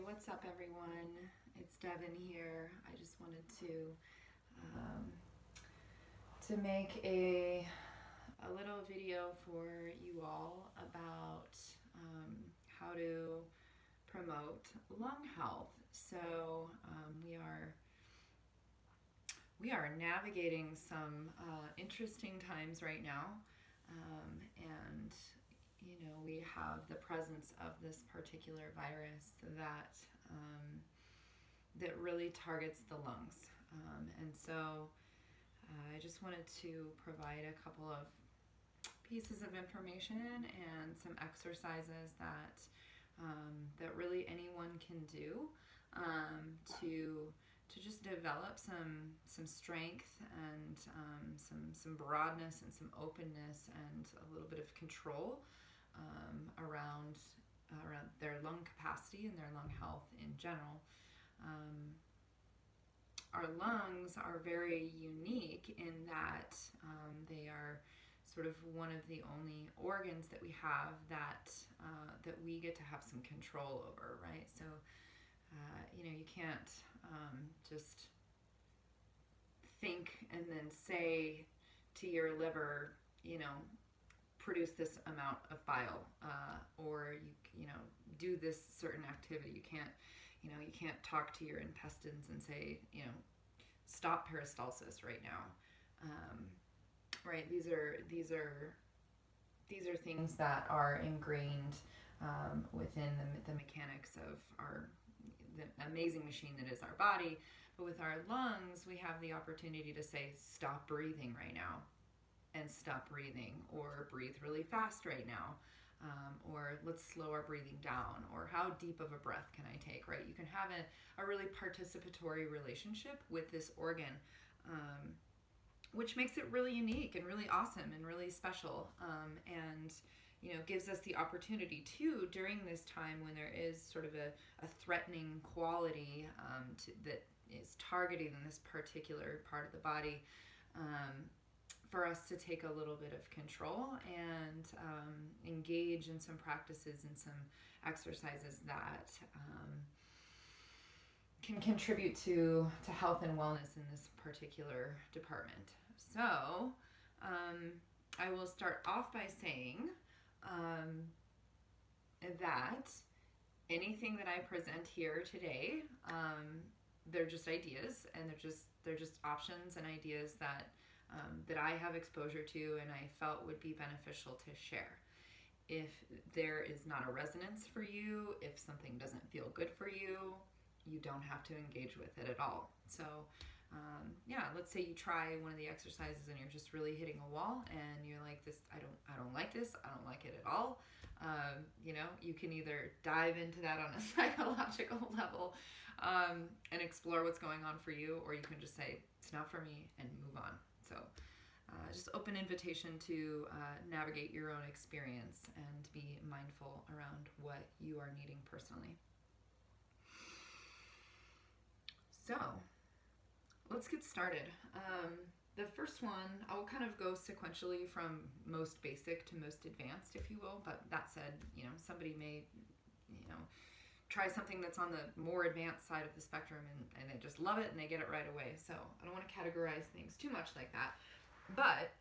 What's up, everyone? It's Devon here. I just wanted to make a little video for you all about how to promote lung health. So we are navigating some interesting times right now, and we have the presence of this particular virus that really targets the lungs. And so I just wanted to provide a couple of pieces of information and some exercises that really anyone can do to just develop some strength and some broadness and some openness and a little bit of control around their lung capacity and their lung health in general. Our lungs are very unique in that they are sort of one of the only organs that we have that we get to have some control over, right? So you can't just think and then say to your liver, produce this amount of bile, or you do this certain activity. You can't talk to your intestines and say, stop peristalsis right now. Right? These are things that are ingrained within the mechanics of the amazing machine that is our body. But with our lungs, we have the opportunity to say, stop breathing right now, and stop breathing, or breathe really fast right now, or let's slow our breathing down, or how deep of a breath can I take, right? You can have a really participatory relationship with this organ, which makes it really unique and really awesome and really special, and gives us the opportunity too, during this time when there is sort of a threatening quality that is targeting this particular part of the body, for us to take a little bit of control and engage in some practices and some exercises that can contribute to health and wellness in this particular department. So I will start off by saying that anything that I present here today, they're just ideas, and they're just options and ideas that I have exposure to and I felt would be beneficial to share. If there is not a resonance for you, if something doesn't feel good for you, you don't have to engage with it at all. So let's say you try one of the exercises and you're just really hitting a wall and you're like, I don't like this, I don't like it at all. You can either dive into that on a psychological level and explore what's going on for you, or you can just say, it's not for me, and move on. So just open invitation to navigate your own experience and be mindful around what you are needing personally. So let's get started. The first one, I will kind of go sequentially from most basic to most advanced, if you will. But that said, somebody may, try something that's on the more advanced side of the spectrum and they just love it and they get it right away. So I don't want to categorize things too much like that. But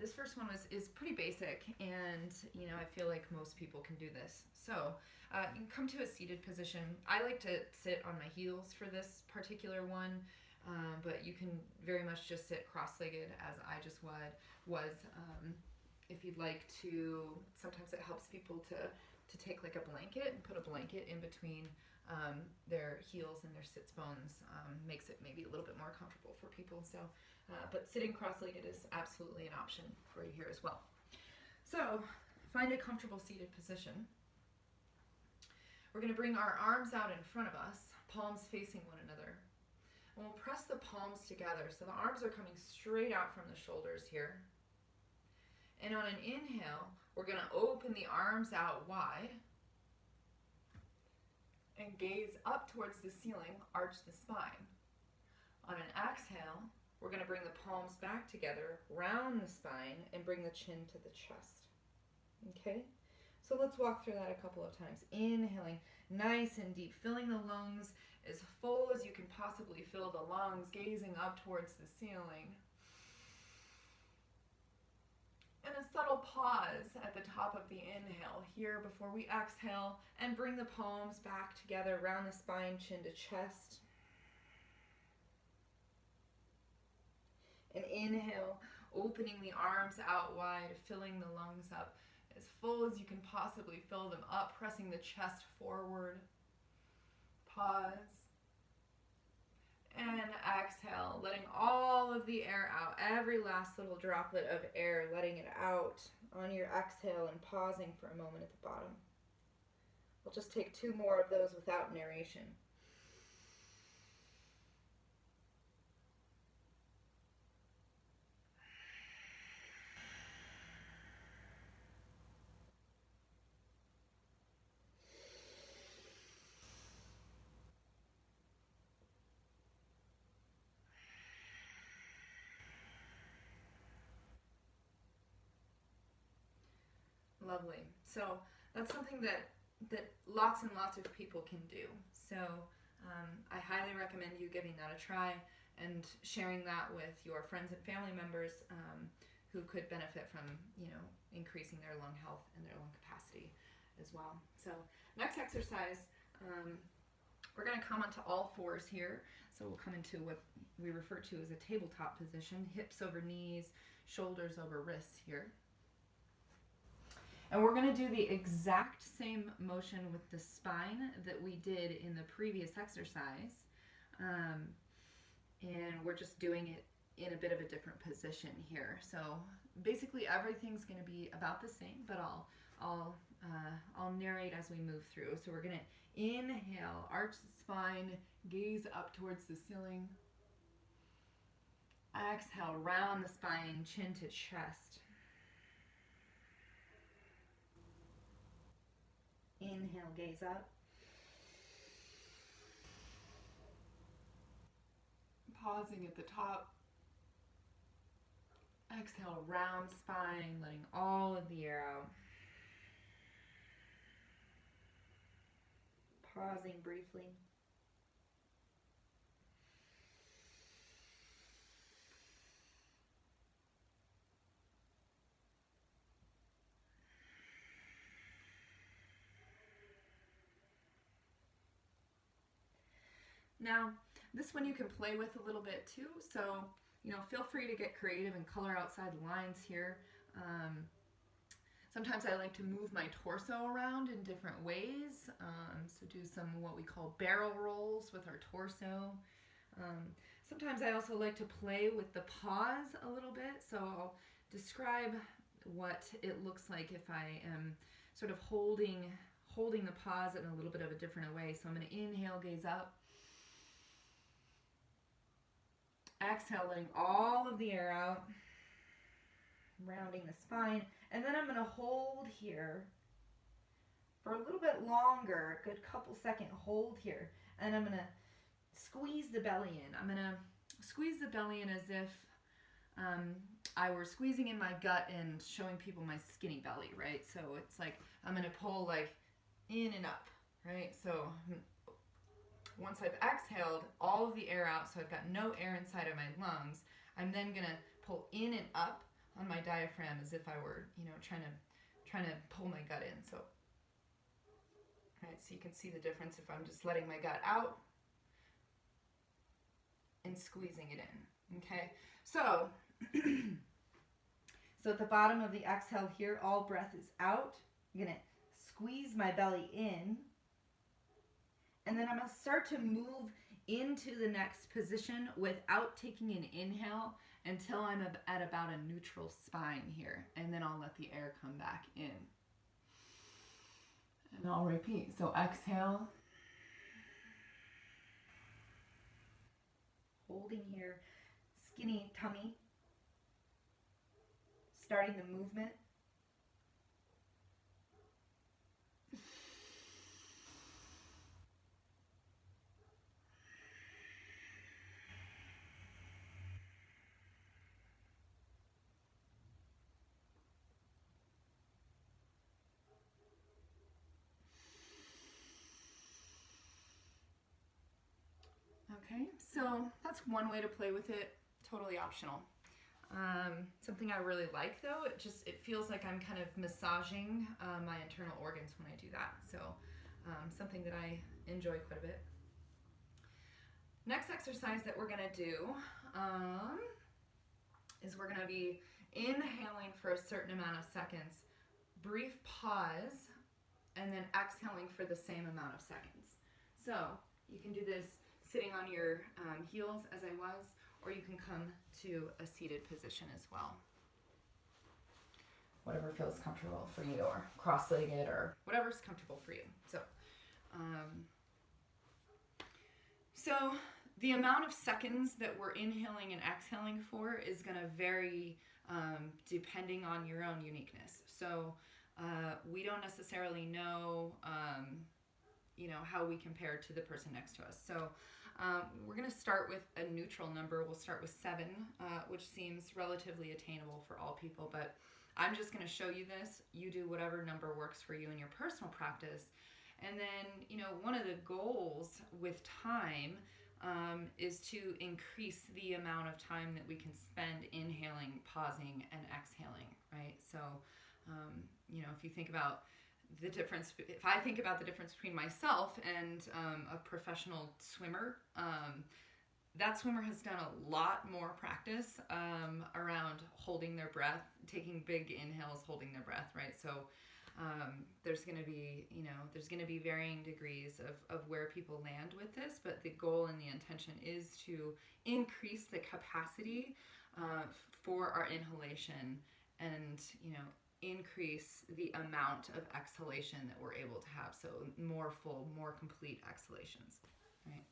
this first one is pretty basic, and I feel like most people can do this. So you can come to a seated position. I like to sit on my heels for this particular one, but you can very much just sit cross-legged, as I just was. If you'd like to, sometimes it helps people to take like a blanket and put a blanket in between their heels and their sits bones, makes it maybe a little bit more comfortable for people. So, but sitting cross-legged is absolutely an option for you here as well. So find a comfortable seated position. We're going to bring our arms out in front of us, palms facing one another. And we'll press the palms together so the arms are coming straight out from the shoulders here. And on an inhale, we're going to open the arms out wide and gaze up towards the ceiling, arch the spine. On an exhale, we're going to bring the palms back together, round the spine, and bring the chin to the chest. Okay? So let's walk through that a couple of times. Inhaling nice and deep, filling the lungs as full as you can possibly fill the lungs, gazing up towards the ceiling. And a subtle pause at the top of the inhale here before we exhale, and bring the palms back together around the spine, chin to chest. And inhale, opening the arms out wide, filling the lungs up as full as you can possibly fill them up, pressing the chest forward. Pause. And exhale, letting all of the air out, every last little droplet of air, letting it out on your exhale and pausing for a moment at the bottom. We'll just take 2 more of those without narration. Lovely. So that's something that lots and lots of people can do. So I highly recommend you giving that a try and sharing that with your friends and family members who could benefit from, increasing their lung health and their lung capacity as well. So next exercise, we're going to come onto all fours here. So we'll come into what we refer to as a tabletop position, hips over knees, shoulders over wrists here. And we're going to do the exact same motion with the spine that we did in the previous exercise. And we're just doing it in a bit of a different position here. So basically everything's going to be about the same, but I'll narrate as we move through. So we're going to inhale, arch the spine, gaze up towards the ceiling. Exhale, round the spine, chin to chest. Inhale, gaze up. Pausing at the top. Exhale, round spine, letting all of the air out. Pausing briefly. Now, this one you can play with a little bit too, so feel free to get creative and color outside the lines here. Sometimes I like to move my torso around in different ways, so do some what we call barrel rolls with our torso. Sometimes I also like to play with the pause a little bit, so I'll describe what it looks like if I am sort of holding the pause in a little bit of a different way. So I'm going to inhale, gaze up. Exhale, letting all of the air out, rounding the spine, and then I'm going to hold here for a little bit longer, a good couple second hold here, and I'm going to squeeze the belly in. I'm going to squeeze the belly in as if I were squeezing in my gut and showing people my skinny belly, right? So it's like I'm going to pull like in and up, right? So once I've exhaled all of the air out, so I've got no air inside of my lungs, I'm then going to pull in and up on my diaphragm as if I were, trying to pull my gut in. So, all right, so you can see the difference if I'm just letting my gut out and squeezing it in. Okay, so so at the bottom of the exhale here, all breath is out. I'm going to squeeze my belly in. And then I'm going to start to move into the next position without taking an inhale until I'm at about a neutral spine here. And then I'll let the air come back in. And I'll repeat. So exhale. Holding here, skinny tummy. Starting the movement. Okay, so that's one way to play with it, totally optional. Something I really like though, it feels like I'm kind of massaging my internal organs when I do that. So something that I enjoy quite a bit. Next exercise that we're gonna do is we're gonna be inhaling for a certain amount of seconds, brief pause, and then exhaling for the same amount of seconds. So you can do this sitting on your heels as I was, or you can come to a seated position as well. Whatever feels comfortable for you, or cross-legged, or whatever's comfortable for you. So the amount of seconds that we're inhaling and exhaling for is going to vary depending on your own uniqueness. So we don't necessarily know, how we compare to the person next to us. So we're going to start with a neutral number. We'll start with 7, which seems relatively attainable for all people, but I'm just going to show you this. You do whatever number works for you in your personal practice. And then, one of the goals with time is to increase the amount of time that we can spend inhaling, pausing, and exhaling, right? So, if you think about if I think about the difference between myself and a professional swimmer, that swimmer has done a lot more practice around holding their breath, taking big inhales, holding their breath, right? So there's going to be varying degrees of where people land with this, but the goal and the intention is to increase the capacity for our inhalation and, increase the amount of exhalation that we're able to have. So more full, more complete exhalations, right?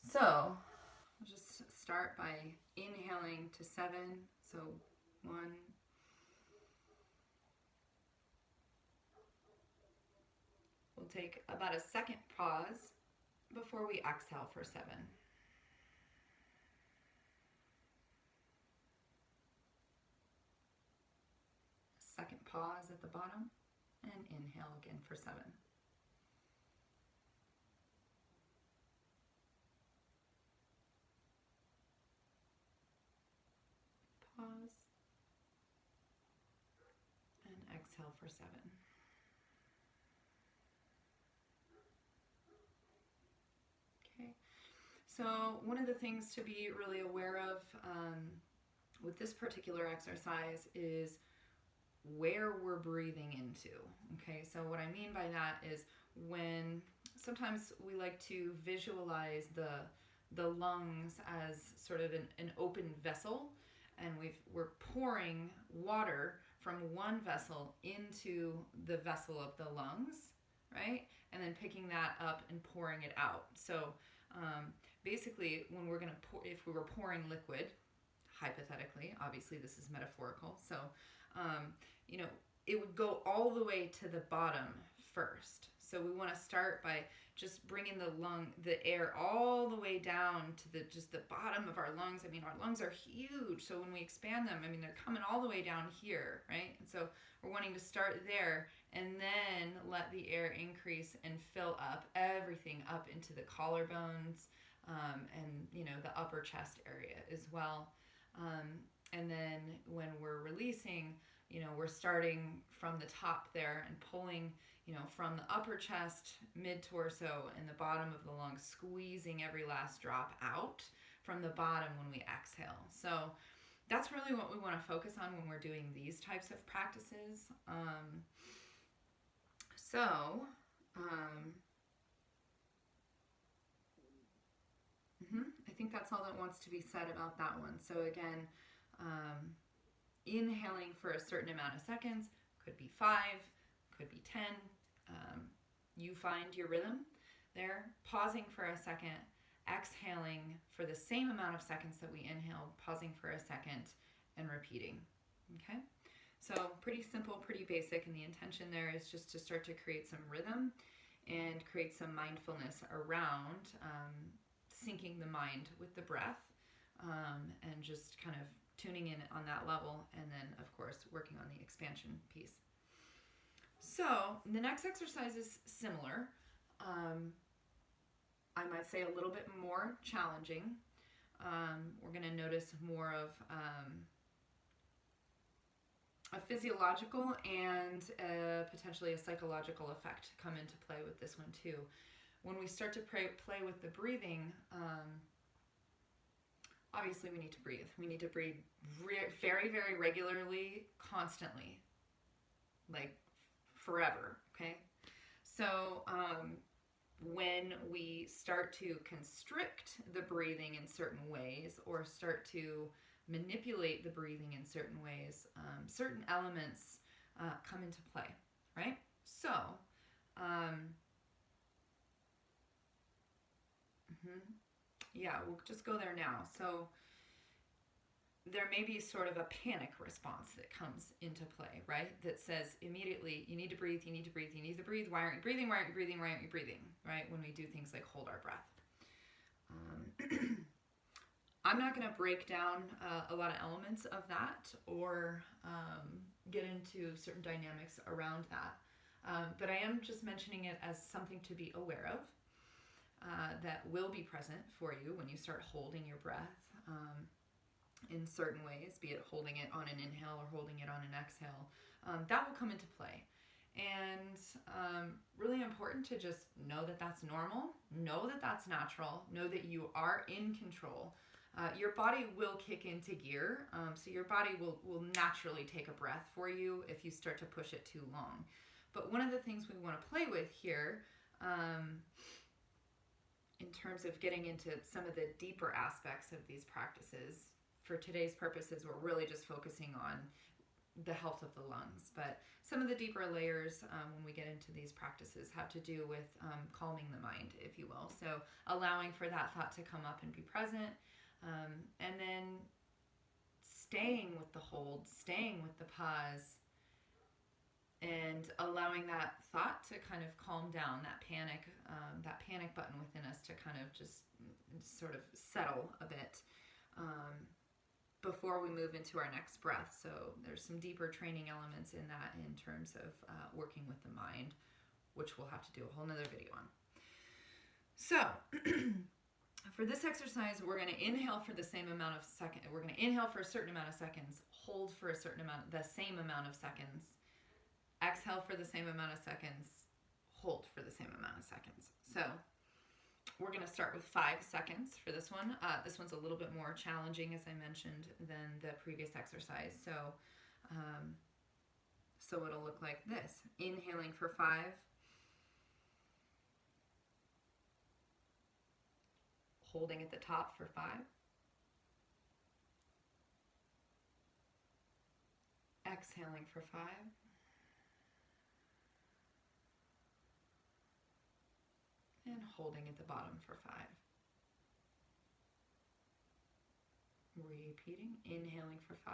So we'll just start by inhaling to 7. So 1, we'll take about a second pause before we exhale for 7. Second pause at the bottom, and inhale again for 7. Pause, and exhale for 7. Okay, so one of the things to be really aware of with this particular exercise is where we're breathing into. Okay, so what I mean by that is when sometimes we like to visualize the lungs as sort of an open vessel, and we're pouring water from one vessel into the vessel of the lungs, right? And then picking that up and pouring it out. So basically, when we're gonna pour, if we were pouring liquid, hypothetically, obviously this is metaphorical, so it would go all the way to the bottom first. So we want to start by just bringing the air all the way down to the bottom of our lungs. I mean, our lungs are huge, so when we expand them, they're coming all the way down here, right? And so we're wanting to start there and then let the air increase and fill up everything up into the collarbones and the upper chest area as well. And then when we're releasing, we're starting from the top there and pulling, from the upper chest, mid-torso, and the bottom of the lungs, squeezing every last drop out from the bottom when we exhale. So that's really what we want to focus on when we're doing these types of practices. I think that's all that wants to be said about that one. So again, inhaling for a certain amount of seconds, could be 5, could be 10. You find your rhythm there. Pausing for a second, exhaling for the same amount of seconds that we inhaled, pausing for a second, and repeating. Okay? So pretty simple, pretty basic, and the intention there is just to start to create some rhythm and create some mindfulness around syncing the mind with the breath and just kind of tuning in on that level, and then of course working on the expansion piece. So the next exercise is similar. I might say, a little bit more challenging. We're going to notice more of a physiological and potentially a psychological effect come into play with this one too. When we start to play with the breathing, obviously we need to breathe. We need to breathe very, very regularly, constantly, like forever, okay? So when we start to constrict the breathing in certain ways or start to manipulate the breathing in certain ways, certain elements come into play, right? So, yeah, we'll just go there now. So there may be sort of a panic response that comes into play, right? That says immediately, you need to breathe, you need to breathe, you need to breathe. Why aren't you breathing? Why aren't you breathing? Why aren't you breathing? Right? When we do things like hold our breath. I'm not going to break down a lot of elements of that or get into certain dynamics around that. But I am just mentioning it as something to be aware of that will be present for you when you start holding your breath in certain ways, be it holding it on an inhale or holding it on an exhale. That will come into play. And really important to just know that that's normal, know that that's natural, know that you are in control. Your body will kick into gear, so your body will naturally take a breath for you if you start to push it too long. But one of the things we want to play with here, in terms of getting into some of the deeper aspects of these practices, for today's purposes, we're really just focusing on the health of the lungs. But some of the deeper layers when we get into these practices have to do with calming the mind, if you will. So allowing for that thought to come up and be present. And then staying with the hold, staying with the pause, and allowing that thought to kind of calm down, that panic button within us to kind of just sort of settle a bit before we move into our next breath. So there's some deeper training elements in that in terms of working with the mind, which we'll have to do a whole nother video on. So for this exercise, we're going to inhale for the same amount of seconds. We're going to inhale for a certain amount of seconds, hold for a certain amount, the same amount of seconds, exhale for the same amount of seconds, hold for the same amount of seconds. So we're going to start with 5 seconds for this one. This one's a little bit more challenging, as I mentioned, than the previous exercise. So, so it'll look like this. Inhaling for 5. Holding at the top for 5. Exhaling for 5. And holding at the bottom for 5. Repeating, inhaling for 5.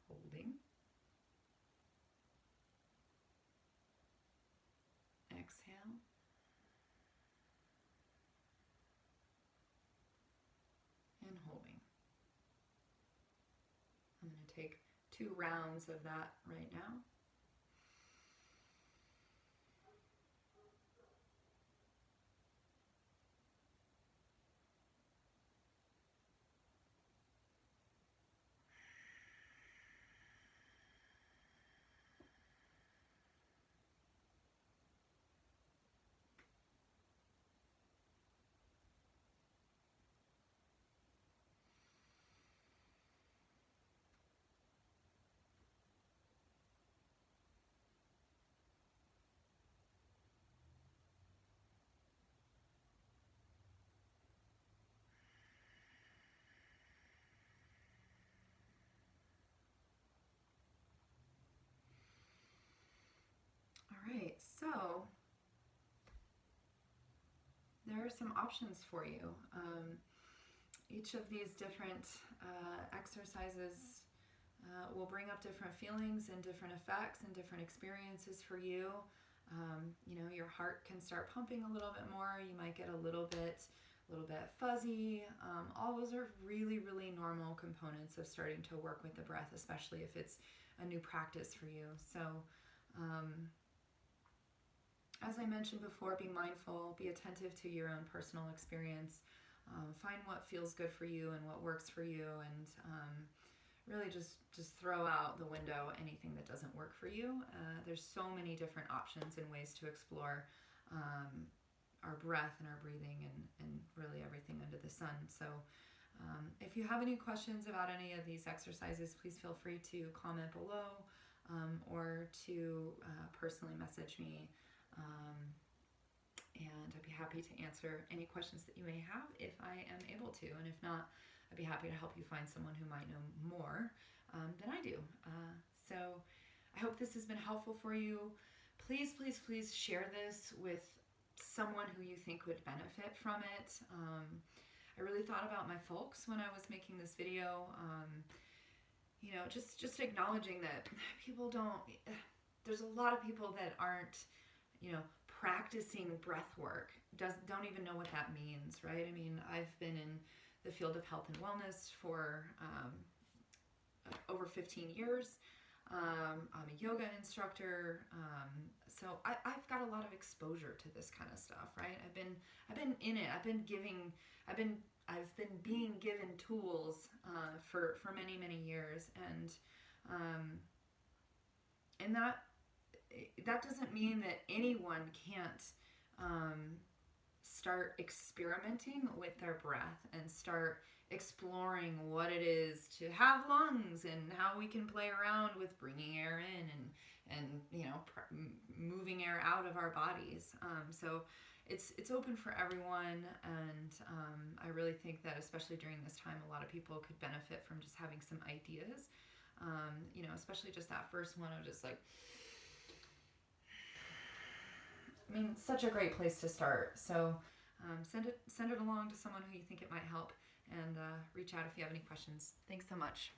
Holding. Exhale. And holding. I'm going to take 2 rounds of that right now. All right, so there are some options for you. Each of these different exercises will bring up different feelings and different effects and different experiences for you. You know, your heart can start pumping a little bit more. You might get a little bit fuzzy. All those are really, really normal components of starting to work with the breath, especially if it's a new practice for you. So As I mentioned before, be mindful, be attentive to your own personal experience. Find what feels good for you and what works for you, and really just throw out the window anything that doesn't work for you. There's so many different options and ways to explore our breath and our breathing and really everything under the sun. So if you have any questions about any of these exercises, please feel free to comment below or to personally message me. And I'd be happy to answer any questions that you may have if I am able to. And if not, I'd be happy to help you find someone who might know more than I do. So I hope this has been helpful for you. Please, please, please share this with someone who you think would benefit from it. I really thought about my folks when I was making this video. You know, just acknowledging that people don't, there's a lot of people that aren't, you know, practicing breath work, don't even know what that means, right? I mean, I've been in the field of health and wellness for over 15 years. I'm a yoga instructor, so I've got a lot of exposure to this kind of stuff, right? I've been in it. I've been being given tools for many years, and that doesn't mean that anyone can't start experimenting with their breath and start exploring what it is to have lungs and how we can play around with bringing air in and you know, moving air out of our bodies. So it's open for everyone, and I really think that especially during this time, a lot of people could benefit from just having some ideas. You know, especially just that first one of just like, I mean, it's such a great place to start. So send it along to someone who you think it might help, and reach out if you have any questions. Thanks so much.